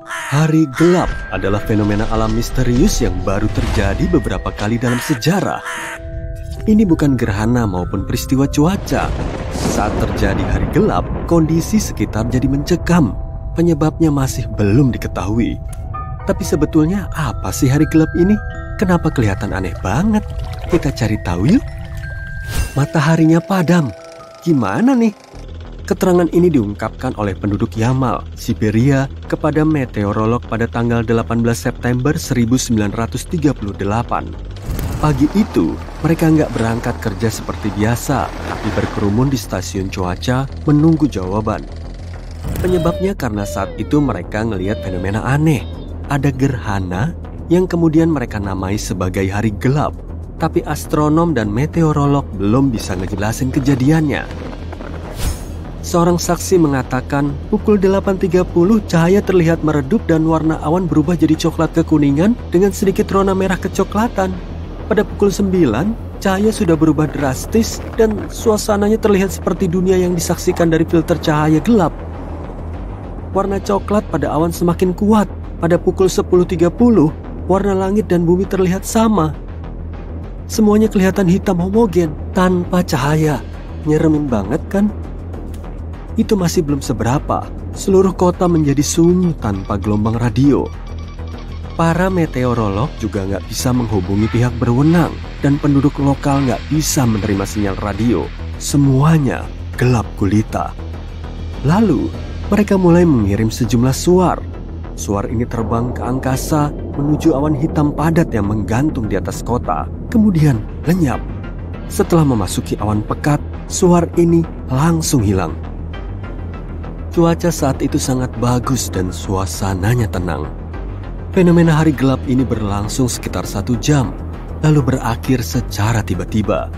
Hari gelap adalah fenomena alam misterius yang baru terjadi beberapa kali dalam sejarah. Ini bukan gerhana maupun peristiwa cuaca. Saat terjadi hari gelap, kondisi sekitar jadi mencekam. Penyebabnya masih belum diketahui. Tapi sebetulnya apa sih hari gelap ini? Kenapa kelihatan aneh banget? Kita cari tahu yuk. Mataharinya padam. Gimana nih? Keterangan ini diungkapkan oleh penduduk Yamal, Siberia, kepada meteorolog pada tanggal 18 September 1938. Pagi itu, mereka nggak berangkat kerja seperti biasa, tapi berkerumun di stasiun cuaca menunggu jawaban. Penyebabnya karena saat itu mereka ngelihat fenomena aneh. Ada gerhana yang kemudian mereka namai sebagai hari gelap. Tapi astronom dan meteorolog belum bisa ngejelasin kejadiannya. Seorang saksi mengatakan pukul 8.30 cahaya terlihat meredup dan warna awan berubah jadi coklat kekuningan dengan sedikit rona merah kecoklatan. Pada pukul 9, cahaya sudah berubah drastis dan suasananya terlihat seperti dunia yang disaksikan dari filter cahaya gelap. Warna coklat pada awan semakin kuat. Pada pukul 10.30, warna langit dan bumi terlihat sama. Semuanya kelihatan hitam homogen, tanpa cahaya. Nyeremin banget kan? Itu masih belum seberapa. Seluruh kota menjadi sunyi tanpa gelombang radio. Para meteorolog juga nggak bisa menghubungi pihak berwenang dan penduduk lokal nggak bisa menerima sinyal radio. Semuanya gelap gulita. Lalu, mereka mulai mengirim sejumlah suar. Suar ini terbang ke angkasa menuju awan hitam padat yang menggantung di atas kota. Kemudian lenyap. Setelah memasuki awan pekat, suar ini langsung hilang. Cuaca saat itu sangat bagus dan suasananya tenang. Fenomena hari gelap ini berlangsung sekitar 1 jam, lalu berakhir secara tiba-tiba.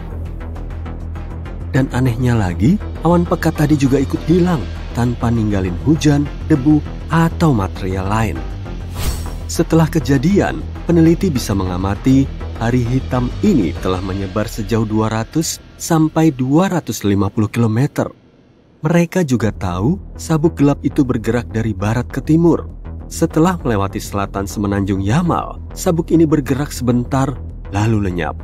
Dan anehnya lagi, awan pekat tadi juga ikut hilang tanpa ninggalin hujan, debu, atau material lain. Setelah kejadian, peneliti bisa mengamati hari hitam ini telah menyebar sejauh 200 sampai 250 km. Mereka juga tahu sabuk gelap itu bergerak dari barat ke timur. Setelah melewati selatan semenanjung Yamal, sabuk ini bergerak sebentar lalu lenyap.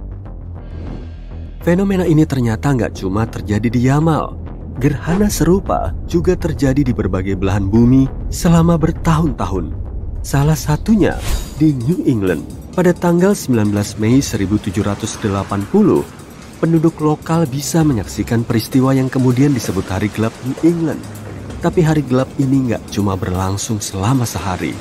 Fenomena ini ternyata nggak cuma terjadi di Yamal. Gerhana serupa juga terjadi di berbagai belahan bumi selama bertahun-tahun. Salah satunya di New England pada tanggal 19 Mei 1780. Penduduk lokal bisa menyaksikan peristiwa yang kemudian disebut Hari Gelap New England. Tapi hari gelap ini nggak cuma berlangsung selama sehari.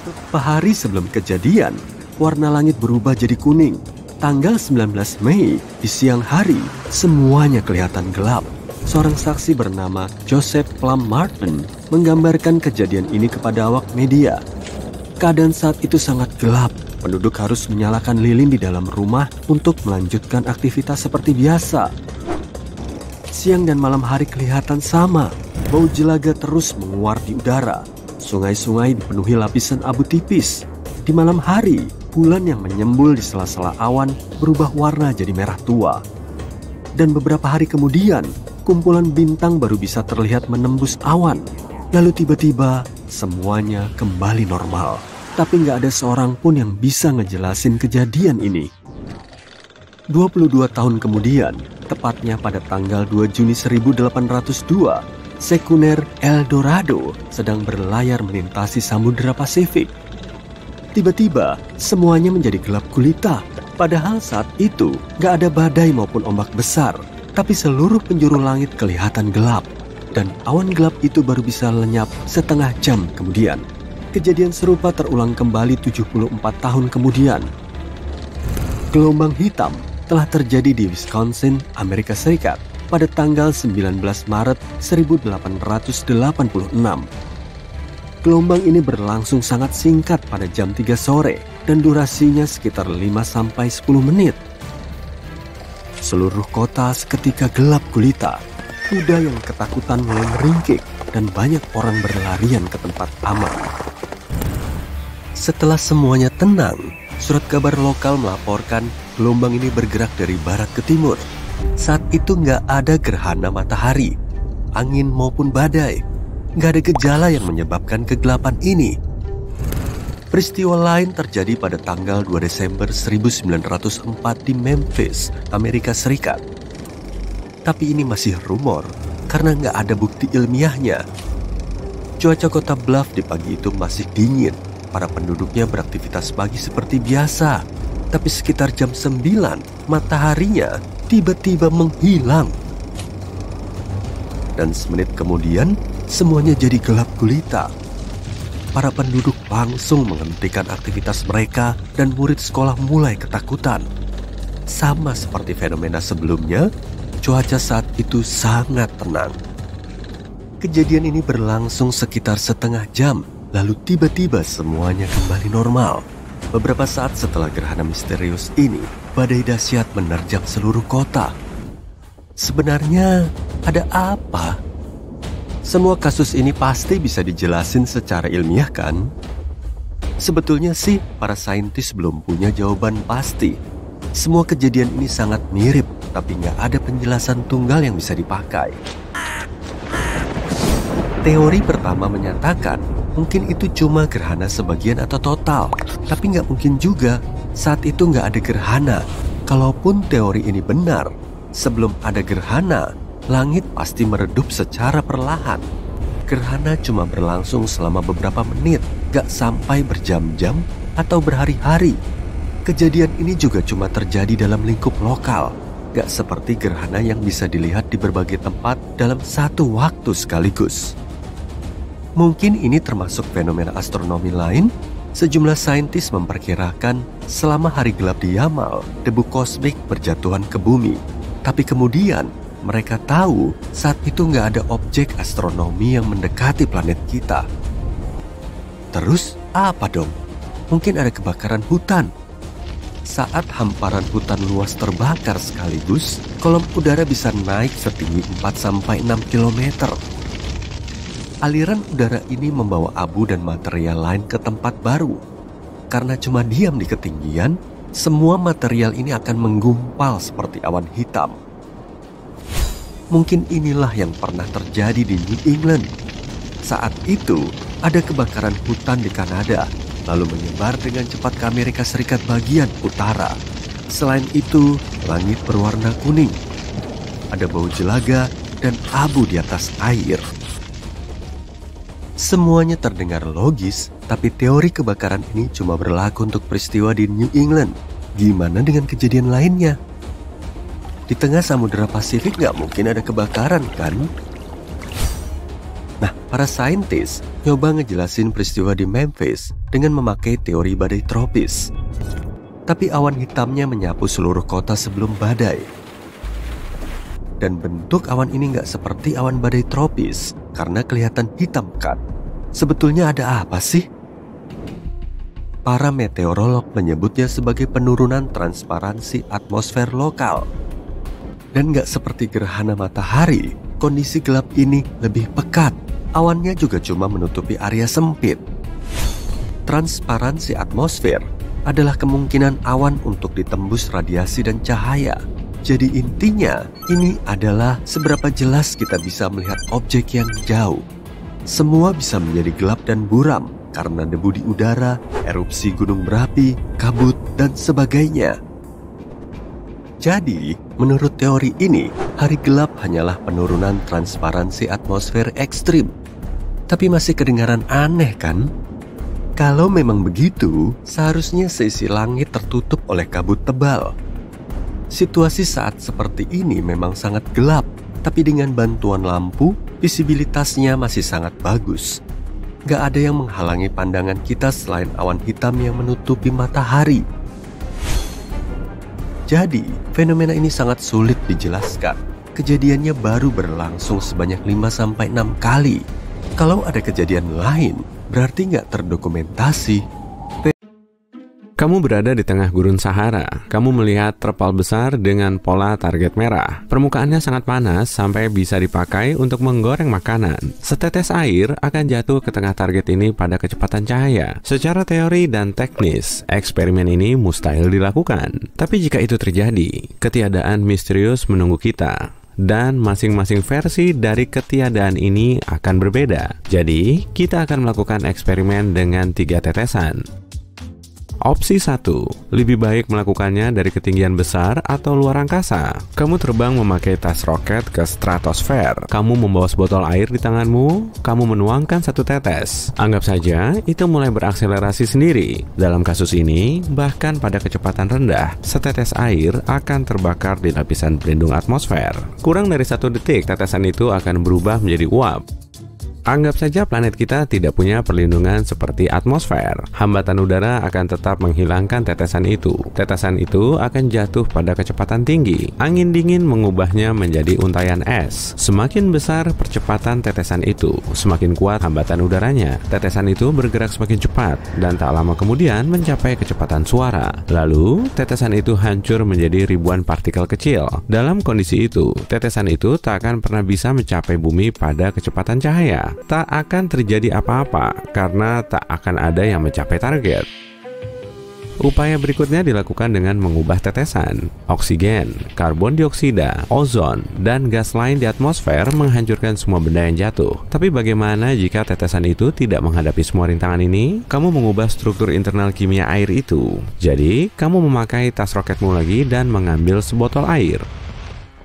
Beberapa hari sebelum kejadian, warna langit berubah jadi kuning. Tanggal 19 Mei, di siang hari, semuanya kelihatan gelap. Seorang saksi bernama Joseph Plum Martin menggambarkan kejadian ini kepada awak media. Keadaan saat itu sangat gelap. Penduduk harus menyalakan lilin di dalam rumah untuk melanjutkan aktivitas seperti biasa. Siang dan malam hari kelihatan sama. Bau jelaga terus menguar di udara. Sungai-sungai dipenuhi lapisan abu tipis. Di malam hari, bulan yang menyembul di sela-sela awan berubah warna jadi merah tua. Dan beberapa hari kemudian, kumpulan bintang baru bisa terlihat menembus awan. Lalu tiba-tiba, semuanya kembali normal. Tapi nggak ada seorang pun yang bisa ngejelasin kejadian ini. 22 tahun kemudian, tepatnya pada tanggal 2 Juni 1802, sekuner El Dorado sedang berlayar melintasi Samudra Pasifik. Tiba-tiba, semuanya menjadi gelap gulita. Padahal saat itu, nggak ada badai maupun ombak besar. Tapi seluruh penjuru langit kelihatan gelap. Dan awan gelap itu baru bisa lenyap setengah jam kemudian. Kejadian serupa terulang kembali 74 tahun kemudian. Gelombang hitam telah terjadi di Wisconsin, Amerika Serikat pada tanggal 19 Maret 1886. Gelombang ini berlangsung sangat singkat pada jam 3 sore dan durasinya sekitar 5-10 menit. Seluruh kota seketika gelap gulita. Kuda yang ketakutan mulai meringkik dan banyak orang berlarian ke tempat aman. Setelah semuanya tenang, surat kabar lokal melaporkan gelombang ini bergerak dari barat ke timur. Saat itu nggak ada gerhana matahari, angin maupun badai. nggak ada gejala yang menyebabkan kegelapan ini. Peristiwa lain terjadi pada tanggal 2 Desember 1904 di Memphis, Amerika Serikat. Tapi ini masih rumor karena nggak ada bukti ilmiahnya. Cuaca kota Bluff di pagi itu masih dingin. Para penduduknya beraktivitas pagi seperti biasa. Tapi sekitar jam 9, mataharinya tiba-tiba menghilang. Dan semenit kemudian, semuanya jadi gelap gulita. Para penduduk langsung menghentikan aktivitas mereka dan murid sekolah mulai ketakutan. Sama seperti fenomena sebelumnya, cuaca saat itu sangat tenang. Kejadian ini berlangsung sekitar setengah jam, lalu tiba-tiba semuanya kembali normal. Beberapa saat setelah gerhana misterius ini, badai dahsyat menerjang seluruh kota. Sebenarnya ada apa? Semua kasus ini pasti bisa dijelasin secara ilmiah kan? Sebetulnya sih para saintis belum punya jawaban pasti. Semua kejadian ini sangat mirip, tapi nggak ada penjelasan tunggal yang bisa dipakai. Teori pertama menyatakan mungkin itu cuma gerhana sebagian atau total, tapi nggak mungkin juga saat itu nggak ada gerhana. Kalaupun teori ini benar, sebelum ada gerhana, langit pasti meredup secara perlahan. Gerhana cuma berlangsung selama beberapa menit, gak sampai berjam-jam atau berhari-hari. Kejadian ini juga cuma terjadi dalam lingkup lokal, gak seperti gerhana yang bisa dilihat di berbagai tempat dalam satu waktu sekaligus. Mungkin ini termasuk fenomena astronomi lain. Sejumlah saintis memperkirakan selama hari gelap di Yamal, debu kosmik berjatuhan ke bumi. Tapi kemudian mereka tahu saat itu nggak ada objek astronomi yang mendekati planet kita. Terus apa dong? Mungkin ada kebakaran hutan. Saat hamparan hutan luas terbakar sekaligus, kolom udara bisa naik setinggi 4-6 km. Aliran udara ini membawa abu dan material lain ke tempat baru. Karena cuma diam di ketinggian, semua material ini akan menggumpal seperti awan hitam. Mungkin inilah yang pernah terjadi di New England. Saat itu, ada kebakaran hutan di Kanada, lalu menyebar dengan cepat ke Amerika Serikat bagian utara. Selain itu, langit berwarna kuning. Ada bau jelaga dan abu di atas air. Semuanya terdengar logis, tapi teori kebakaran ini cuma berlaku untuk peristiwa di New England. Gimana dengan kejadian lainnya? Di tengah Samudra Pasifik nggak mungkin ada kebakaran kan? Nah, para saintis nyoba ngejelasin peristiwa di Memphis dengan memakai teori badai tropis. Tapi awan hitamnya menyapu seluruh kota sebelum badai. Dan bentuk awan ini nggak seperti awan badai tropis karena kelihatan hitam kan? Sebetulnya ada apa sih? Para meteorolog menyebutnya sebagai penurunan transparansi atmosfer lokal. Dan gak seperti gerhana matahari, kondisi gelap ini lebih pekat. Awannya juga cuma menutupi area sempit. Transparansi atmosfer adalah kemungkinan awan untuk ditembus radiasi dan cahaya. Jadi intinya, ini adalah seberapa jelas kita bisa melihat objek yang jauh. Semua bisa menjadi gelap dan buram karena debu di udara, erupsi gunung berapi, kabut, dan sebagainya. Jadi, menurut teori ini, hari gelap hanyalah penurunan transparansi atmosfer ekstrim. Tapi masih kedengaran aneh kan? Kalau memang begitu, seharusnya sisi langit tertutup oleh kabut tebal. Situasi saat seperti ini memang sangat gelap, tapi dengan bantuan lampu, visibilitasnya masih sangat bagus. Gak ada yang menghalangi pandangan kita selain awan hitam yang menutupi matahari. Jadi, fenomena ini sangat sulit dijelaskan. Kejadiannya baru berlangsung sebanyak 5-6 kali. Kalau ada kejadian lain, berarti nggak terdokumentasi. Kamu berada di tengah gurun Sahara. Kamu melihat terpal besar dengan pola target merah. Permukaannya sangat panas sampai bisa dipakai untuk menggoreng makanan. Setetes air akan jatuh ke tengah target ini pada kecepatan cahaya. Secara teori dan teknis, eksperimen ini mustahil dilakukan. Tapi jika itu terjadi, ketiadaan misterius menunggu kita. dan masing-masing versi dari ketiadaan ini akan berbeda. Jadi, kita akan melakukan eksperimen dengan 3 tetesan. Opsi 1, lebih baik melakukannya dari ketinggian besar atau luar angkasa. Kamu terbang memakai tas roket ke stratosfer. Kamu membawa sebotol air di tanganmu, kamu menuangkan 1 tetes. Anggap saja itu mulai berakselerasi sendiri. Dalam kasus ini, bahkan pada kecepatan rendah, setetes air akan terbakar di lapisan pelindung atmosfer. Kurang dari 1 detik, tetesan itu akan berubah menjadi uap. Anggap saja planet kita tidak punya perlindungan seperti atmosfer. Hambatan udara akan tetap menghilangkan tetesan itu. Tetesan itu akan jatuh pada kecepatan tinggi. Angin dingin mengubahnya menjadi untayan es. Semakin besar percepatan tetesan itu, semakin kuat hambatan udaranya. Tetesan itu bergerak semakin cepat dan tak lama kemudian mencapai kecepatan suara. Lalu, tetesan itu hancur menjadi ribuan partikel kecil. Dalam kondisi itu, tetesan itu tak akan pernah bisa mencapai bumi pada kecepatan cahaya. Tak akan terjadi apa-apa karena tak akan ada yang mencapai target. Upaya berikutnya dilakukan dengan mengubah tetesan. Oksigen, karbon dioksida, ozon, dan gas lain di atmosfer menghancurkan semua benda yang jatuh. Tapi bagaimana jika tetesan itu tidak menghadapi semua rintangan ini? Kamu mengubah struktur internal kimia air itu. Jadi, kamu memakai tas roketmu lagi dan mengambil sebotol air.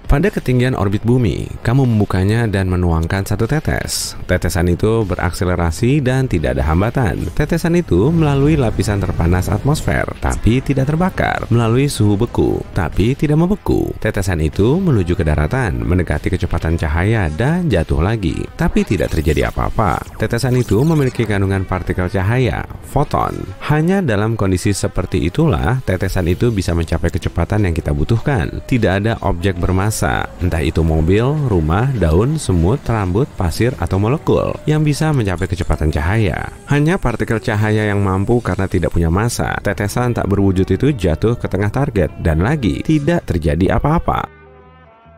Pada ketinggian orbit bumi, kamu membukanya dan menuangkan 1 tetes. Tetesan itu berakselerasi dan tidak ada hambatan. Tetesan itu melalui lapisan terpanas atmosfer, tapi tidak terbakar. Melalui suhu beku, tapi tidak membeku. Tetesan itu menuju ke daratan, mendekati kecepatan cahaya dan jatuh lagi, tapi tidak terjadi apa-apa. Tetesan itu memiliki kandungan partikel cahaya, foton. Hanya dalam kondisi seperti itulah, tetesan itu bisa mencapai kecepatan yang kita butuhkan. Tidak ada objek bermassa, entah itu mobil, rumah, daun, semut, rambut, pasir, atau molekul yang bisa mencapai kecepatan cahaya. Hanya partikel cahaya yang mampu karena tidak punya massa. Tetesan tak berwujud itu jatuh ke tengah target dan lagi tidak terjadi apa-apa.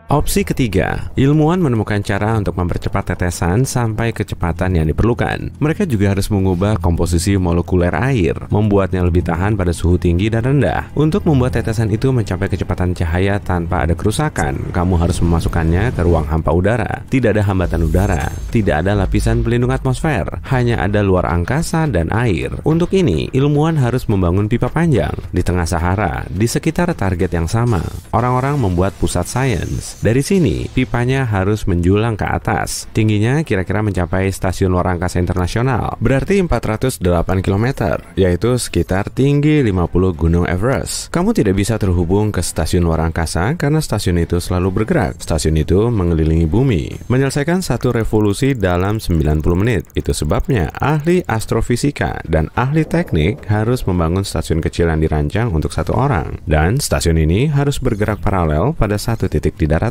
Opsi ketiga, ilmuwan menemukan cara untuk mempercepat tetesan sampai kecepatan yang diperlukan. Mereka juga harus mengubah komposisi molekuler air, membuatnya lebih tahan pada suhu tinggi dan rendah. Untuk membuat tetesan itu mencapai kecepatan cahaya tanpa ada kerusakan, kamu harus memasukkannya ke ruang hampa udara. Tidak ada hambatan udara, tidak ada lapisan pelindung atmosfer, hanya ada luar angkasa dan air. Untuk ini, ilmuwan harus membangun pipa panjang di tengah Sahara, di sekitar target yang sama. Orang-orang membuat pusat sains. Dari sini, pipanya harus menjulang ke atas. Tingginya kira-kira mencapai stasiun luar angkasa internasional. Berarti 408 km, yaitu sekitar tinggi 50 Gunung Everest. Kamu tidak bisa terhubung ke stasiun luar angkasa karena stasiun itu selalu bergerak. Stasiun itu mengelilingi bumi, menyelesaikan 1 revolusi dalam 90 menit. Itu sebabnya ahli astrofisika dan ahli teknik harus membangun stasiun kecil yang dirancang untuk 1 orang. Dan stasiun ini harus bergerak paralel pada 1 titik di daratan.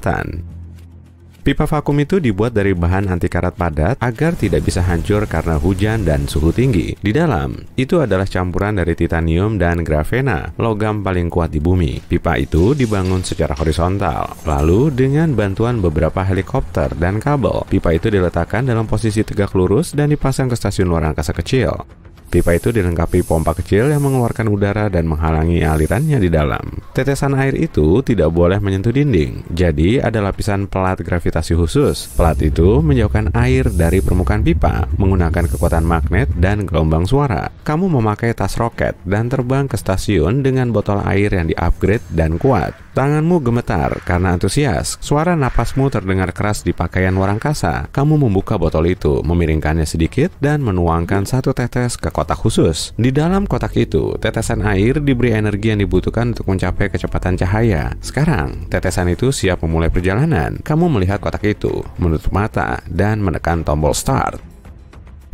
Pipa vakum itu dibuat dari bahan anti karat padat agar tidak bisa hancur karena hujan dan suhu tinggi. Di dalam, itu adalah campuran dari titanium dan grafena, logam paling kuat di bumi. Pipa itu dibangun secara horizontal, lalu dengan bantuan beberapa helikopter dan kabel. Pipa itu diletakkan dalam posisi tegak lurus dan dipasang ke stasiun luar angkasa kecil. Pipa itu dilengkapi pompa kecil yang mengeluarkan udara dan menghalangi alirannya di dalam. Tetesan air itu tidak boleh menyentuh dinding, jadi ada lapisan pelat gravitasi khusus. Pelat itu menjauhkan air dari permukaan pipa menggunakan kekuatan magnet dan gelombang suara. Kamu memakai tas roket dan terbang ke stasiun dengan botol air yang di-upgrade dan kuat. Tanganmu gemetar karena antusias. Suara napasmu terdengar keras di pakaian luar angkasa. Kamu membuka botol itu, memiringkannya sedikit, dan menuangkan 1 tetes ke kotak khusus. Di dalam kotak itu, tetesan air diberi energi yang dibutuhkan untuk mencapai kecepatan cahaya. Sekarang, tetesan itu siap memulai perjalanan. Kamu melihat kotak itu, menutup mata, dan menekan tombol start.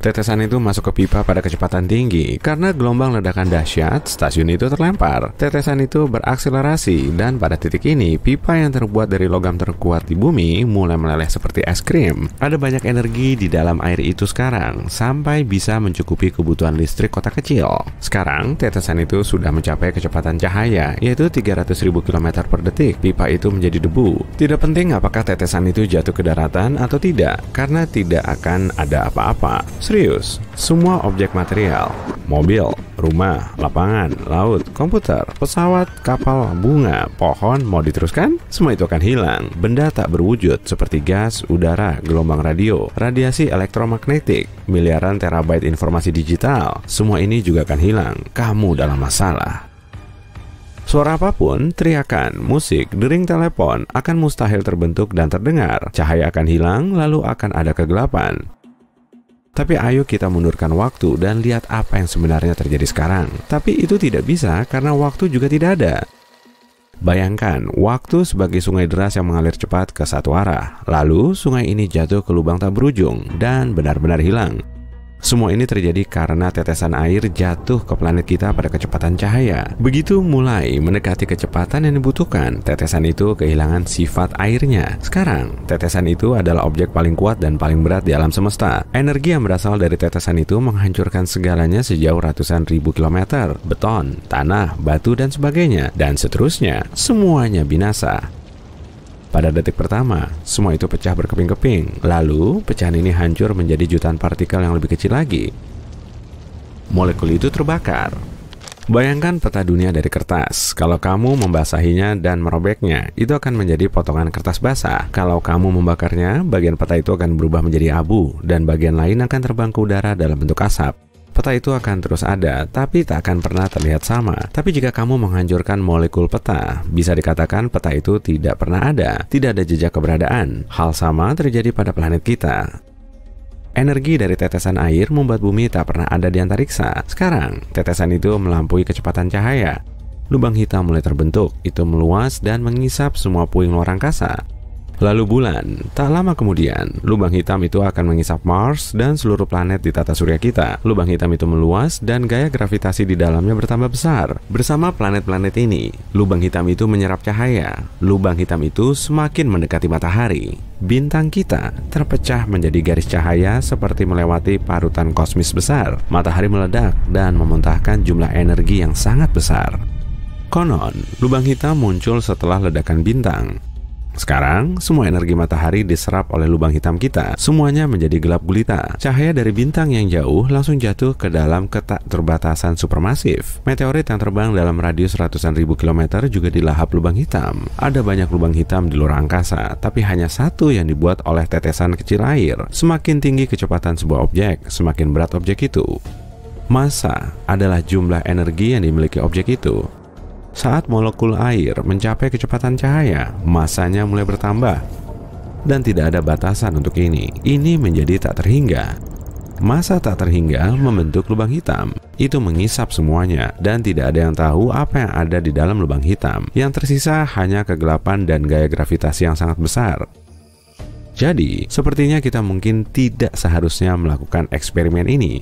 Tetesan itu masuk ke pipa pada kecepatan tinggi. Karena gelombang ledakan dahsyat, stasiun itu terlempar. Tetesan itu berakselerasi, dan pada titik ini, pipa yang terbuat dari logam terkuat di bumi mulai meleleh seperti es krim. Ada banyak energi di dalam air itu sekarang, sampai bisa mencukupi kebutuhan listrik kota kecil. Sekarang, tetesan itu sudah mencapai kecepatan cahaya, yaitu 300.000 km per detik. Pipa itu menjadi debu. Tidak penting apakah tetesan itu jatuh ke daratan atau tidak, karena tidak akan ada apa-apa. Serius, semua objek material, mobil, rumah, lapangan, laut, komputer, pesawat, kapal, bunga, pohon, mau diteruskan? Semua itu akan hilang. Benda tak berwujud seperti gas, udara, gelombang radio, radiasi elektromagnetik, miliaran terabyte informasi digital, semua ini juga akan hilang. Kamu dalam masalah. Suara apapun, teriakan, musik, dering telepon akan mustahil terbentuk dan terdengar. Cahaya akan hilang, lalu akan ada kegelapan. Tapi ayo kita mundurkan waktu dan lihat apa yang sebenarnya terjadi sekarang. Tapi itu tidak bisa karena waktu juga tidak ada. Bayangkan, waktu sebagai sungai deras yang mengalir cepat ke satu arah. Lalu, sungai ini jatuh ke lubang tak berujung dan benar-benar hilang. Semua ini terjadi karena tetesan air jatuh ke planet kita pada kecepatan cahaya. Begitu mulai mendekati kecepatan yang dibutuhkan, tetesan itu kehilangan sifat airnya. Sekarang, tetesan itu adalah objek paling kuat dan paling berat di alam semesta. Energi yang berasal dari tetesan itu menghancurkan segalanya sejauh ratusan ribu kilometer. Beton, tanah, batu, dan sebagainya. Dan seterusnya, semuanya binasa. Pada detik pertama, semua itu pecah berkeping-keping. Lalu, pecahan ini hancur menjadi jutaan partikel yang lebih kecil lagi. Molekul itu terbakar. Bayangkan peta dunia dari kertas. Kalau kamu membasahinya dan merobeknya, itu akan menjadi potongan kertas basah. Kalau kamu membakarnya, bagian peta itu akan berubah menjadi abu, dan bagian lain akan terbang ke udara dalam bentuk asap. Peta itu akan terus ada, tapi tak akan pernah terlihat sama. Tapi jika kamu menghancurkan molekul peta, bisa dikatakan peta itu tidak pernah ada, tidak ada jejak keberadaan. Hal sama terjadi pada planet kita. Energi dari tetesan air membuat bumi tak pernah ada di antariksa. Sekarang, tetesan itu melampaui kecepatan cahaya. Lubang hitam mulai terbentuk, itu meluas dan mengisap semua puing luar angkasa. Lalu bulan, tak lama kemudian, lubang hitam itu akan mengisap Mars dan seluruh planet di tata surya kita. Lubang hitam itu meluas dan gaya gravitasi di dalamnya bertambah besar. Bersama planet-planet ini, lubang hitam itu menyerap cahaya. Lubang hitam itu semakin mendekati matahari. Bintang kita terpecah menjadi garis cahaya seperti melewati parutan kosmis besar. Matahari meledak dan memuntahkan jumlah energi yang sangat besar. Konon, lubang hitam muncul setelah ledakan bintang. Sekarang, semua energi matahari diserap oleh lubang hitam kita. Semuanya menjadi gelap gulita. Cahaya dari bintang yang jauh langsung jatuh ke dalam ketak terbatasan supermasif. Meteorit yang terbang dalam radius ratusan ribu kilometer juga dilahap lubang hitam. Ada banyak lubang hitam di luar angkasa, tapi hanya satu yang dibuat oleh tetesan kecil air. Semakin tinggi kecepatan sebuah objek, semakin berat objek itu. Massa adalah jumlah energi yang dimiliki objek itu. Saat molekul air mencapai kecepatan cahaya, massanya mulai bertambah. Dan tidak ada batasan untuk ini. Ini menjadi tak terhingga. Massa tak terhingga membentuk lubang hitam. Itu mengisap semuanya, dan tidak ada yang tahu apa yang ada di dalam lubang hitam. Yang tersisa hanya kegelapan dan gaya gravitasi yang sangat besar. Jadi, sepertinya kita mungkin tidak seharusnya melakukan eksperimen ini.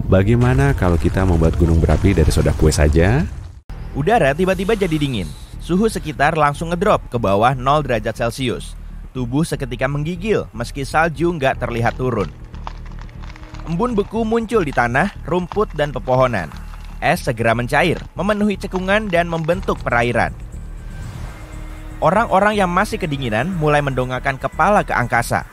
Bagaimana kalau kita membuat gunung berapi dari soda kue saja? Udara tiba-tiba jadi dingin. Suhu sekitar langsung ngedrop ke bawah 0 derajat Celcius. Tubuh seketika menggigil meski salju nggak terlihat turun. Embun beku muncul di tanah, rumput, dan pepohonan. Es segera mencair, memenuhi cekungan dan membentuk perairan. Orang-orang yang masih kedinginan mulai mendongakkan kepala ke angkasa.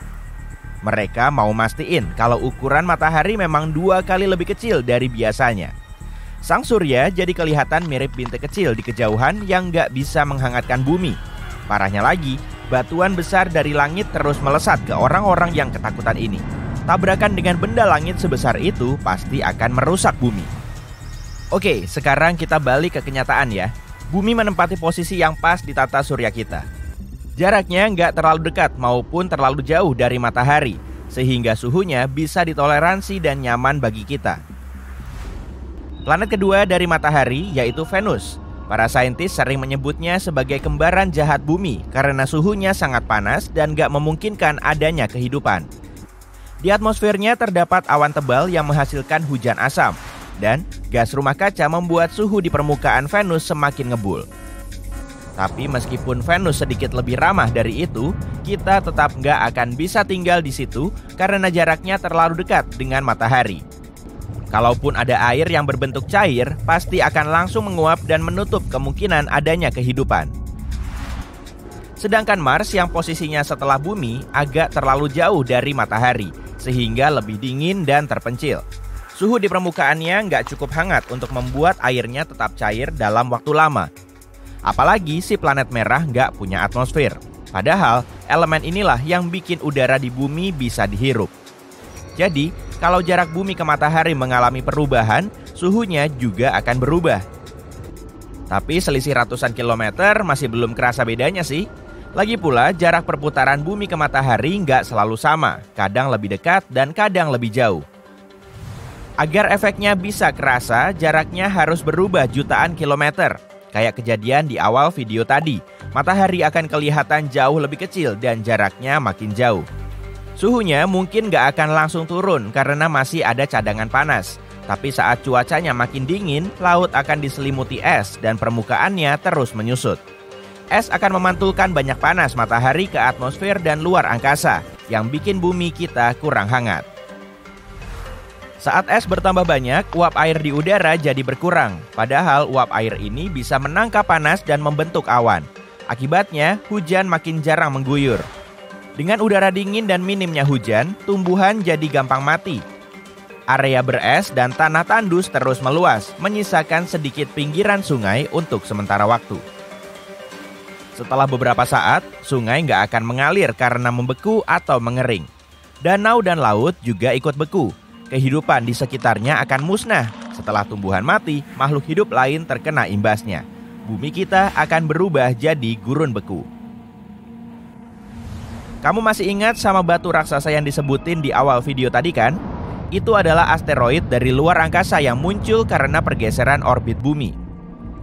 Mereka mau mastiin kalau ukuran matahari memang 2 kali lebih kecil dari biasanya. Sang surya jadi kelihatan mirip bintik kecil di kejauhan yang gak bisa menghangatkan bumi. Parahnya lagi, batuan besar dari langit terus melesat ke orang-orang yang ketakutan ini. Tabrakan dengan benda langit sebesar itu pasti akan merusak bumi. Oke, sekarang kita balik ke kenyataan ya. Bumi menempati posisi yang pas di tata surya kita. Jaraknya gak terlalu dekat maupun terlalu jauh dari matahari, sehingga suhunya bisa ditoleransi dan nyaman bagi kita. Planet kedua dari matahari yaitu Venus. Para saintis sering menyebutnya sebagai kembaran jahat bumi karena suhunya sangat panas dan gak memungkinkan adanya kehidupan. Di atmosfernya terdapat awan tebal yang menghasilkan hujan asam, dan gas rumah kaca membuat suhu di permukaan Venus semakin ngebul. Tapi meskipun Venus sedikit lebih ramah dari itu, kita tetap gak akan bisa tinggal di situ karena jaraknya terlalu dekat dengan matahari. Kalaupun ada air yang berbentuk cair, pasti akan langsung menguap dan menutup kemungkinan adanya kehidupan. Sedangkan Mars yang posisinya setelah bumi agak terlalu jauh dari matahari, sehingga lebih dingin dan terpencil. Suhu di permukaannya nggak cukup hangat untuk membuat airnya tetap cair dalam waktu lama. Apalagi si planet merah nggak punya atmosfer. Padahal elemen inilah yang bikin udara di bumi bisa dihirup. Jadi, kalau jarak bumi ke matahari mengalami perubahan, suhunya juga akan berubah. Tapi selisih ratusan kilometer masih belum kerasa bedanya sih. Lagi pula, jarak perputaran bumi ke matahari nggak selalu sama, kadang lebih dekat dan kadang lebih jauh. Agar efeknya bisa kerasa, jaraknya harus berubah jutaan kilometer. Kayak kejadian di awal video tadi, matahari akan kelihatan jauh lebih kecil dan jaraknya makin jauh. Suhunya mungkin nggak akan langsung turun karena masih ada cadangan panas. Tapi saat cuacanya makin dingin, laut akan diselimuti es dan permukaannya terus menyusut. Es akan memantulkan banyak panas matahari ke atmosfer dan luar angkasa, yang bikin bumi kita kurang hangat. Saat es bertambah banyak, uap air di udara jadi berkurang. Padahal uap air ini bisa menangkap panas dan membentuk awan. Akibatnya, hujan makin jarang mengguyur. Dengan udara dingin dan minimnya hujan, tumbuhan jadi gampang mati. Area beres dan tanah tandus terus meluas, menyisakan sedikit pinggiran sungai untuk sementara waktu. Setelah beberapa saat, sungai nggak akan mengalir karena membeku atau mengering. Danau dan laut juga ikut beku. Kehidupan di sekitarnya akan musnah. Setelah tumbuhan mati, makhluk hidup lain terkena imbasnya. Bumi kita akan berubah jadi gurun beku. Kamu masih ingat sama batu raksasa yang disebutin di awal video tadi kan? Itu adalah asteroid dari luar angkasa yang muncul karena pergeseran orbit bumi.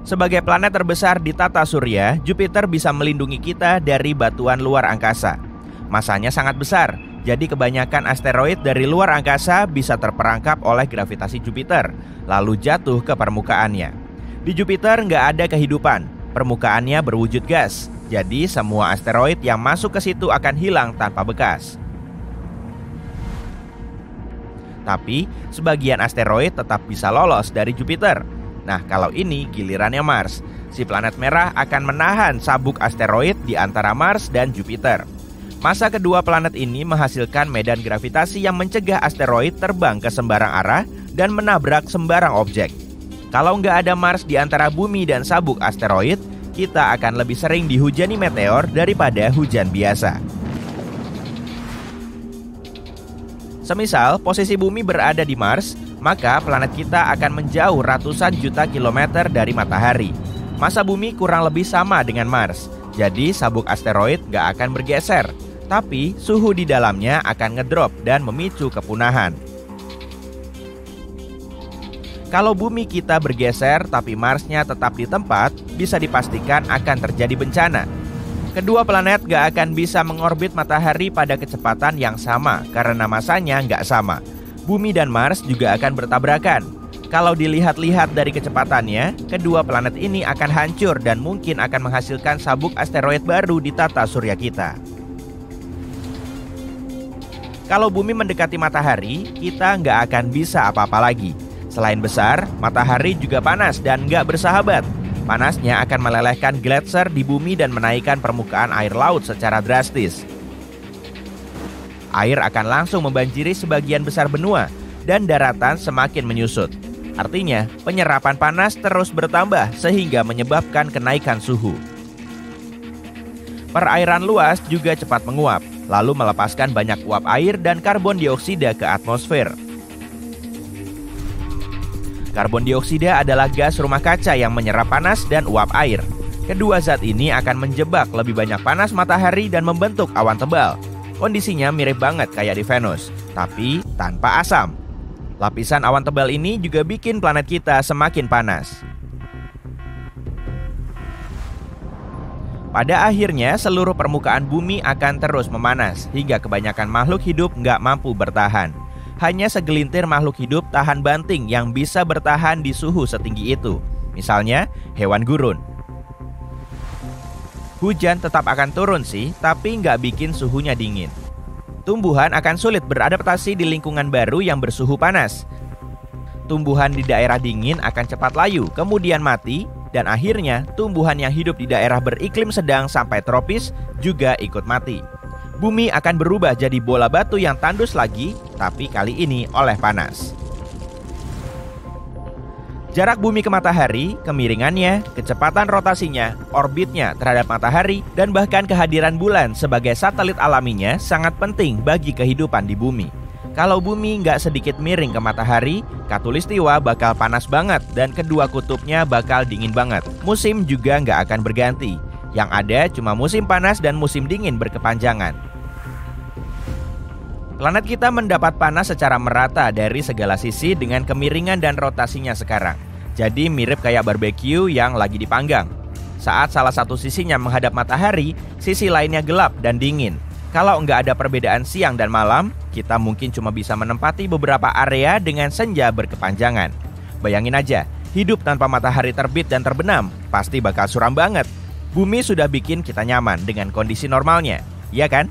Sebagai planet terbesar di tata surya, Jupiter bisa melindungi kita dari batuan luar angkasa. Masanya sangat besar, jadi kebanyakan asteroid dari luar angkasa bisa terperangkap oleh gravitasi Jupiter, lalu jatuh ke permukaannya. Di Jupiter nggak ada kehidupan, permukaannya berwujud gas, jadi semua asteroid yang masuk ke situ akan hilang tanpa bekas. Tapi, sebagian asteroid tetap bisa lolos dari Jupiter. Nah, kalau ini gilirannya Mars. Si planet merah akan menahan sabuk asteroid di antara Mars dan Jupiter. Massa kedua planet ini menghasilkan medan gravitasi yang mencegah asteroid terbang ke sembarang arah dan menabrak sembarang objek. Kalau nggak ada Mars di antara bumi dan sabuk asteroid, kita akan lebih sering dihujani meteor daripada hujan biasa. Semisal posisi bumi berada di Mars, maka planet kita akan menjauh ratusan juta kilometer dari matahari. Massa bumi kurang lebih sama dengan Mars, jadi sabuk asteroid nggak akan bergeser. Tapi suhu di dalamnya akan ngedrop dan memicu kepunahan. Kalau bumi kita bergeser tapi Marsnya tetap di tempat, bisa dipastikan akan terjadi bencana. Kedua planet gak akan bisa mengorbit matahari pada kecepatan yang sama karena masanya gak sama. Bumi dan Mars juga akan bertabrakan. Kalau dilihat-lihat dari kecepatannya, kedua planet ini akan hancur dan mungkin akan menghasilkan sabuk asteroid baru di tata surya kita. Kalau bumi mendekati matahari, kita nggak akan bisa apa-apa lagi. Selain besar, matahari juga panas dan nggak bersahabat. Panasnya akan melelehkan gletser di bumi dan menaikkan permukaan air laut secara drastis. Air akan langsung membanjiri sebagian besar benua dan daratan semakin menyusut. Artinya, penyerapan panas terus bertambah sehingga menyebabkan kenaikan suhu. Perairan luas juga cepat menguap, lalu melepaskan banyak uap air dan karbon dioksida ke atmosfer. Karbon dioksida adalah gas rumah kaca yang menyerap panas dan uap air. Kedua zat ini akan menjebak lebih banyak panas matahari dan membentuk awan tebal. Kondisinya mirip banget kayak di Venus, tapi tanpa asam. Lapisan awan tebal ini juga bikin planet kita semakin panas. Pada akhirnya, seluruh permukaan bumi akan terus memanas, hingga kebanyakan makhluk hidup nggak mampu bertahan. Hanya segelintir makhluk hidup tahan banting yang bisa bertahan di suhu setinggi itu. Misalnya, hewan gurun. Hujan tetap akan turun sih, tapi nggak bikin suhunya dingin. Tumbuhan akan sulit beradaptasi di lingkungan baru yang bersuhu panas. Tumbuhan di daerah dingin akan cepat layu, kemudian mati, dan akhirnya tumbuhan yang hidup di daerah beriklim sedang sampai tropis juga ikut mati. Bumi akan berubah jadi bola batu yang tandus lagi, tapi kali ini oleh panas. Jarak bumi ke matahari, kemiringannya, kecepatan rotasinya, orbitnya terhadap matahari, dan bahkan kehadiran bulan sebagai satelit alaminya sangat penting bagi kehidupan di bumi. Kalau bumi nggak sedikit miring ke matahari, Khatulistiwa bakal panas banget dan kedua kutubnya bakal dingin banget. Musim juga nggak akan berganti. Yang ada cuma musim panas dan musim dingin berkepanjangan. Planet kita mendapat panas secara merata dari segala sisi dengan kemiringan dan rotasinya sekarang. Jadi mirip kayak barbeque yang lagi dipanggang. Saat salah satu sisinya menghadap matahari, sisi lainnya gelap dan dingin. Kalau nggak ada perbedaan siang dan malam, kita mungkin cuma bisa menempati beberapa area dengan senja berkepanjangan. Bayangin aja, hidup tanpa matahari terbit dan terbenam pasti bakal suram banget. Bumi sudah bikin kita nyaman dengan kondisi normalnya, iya kan?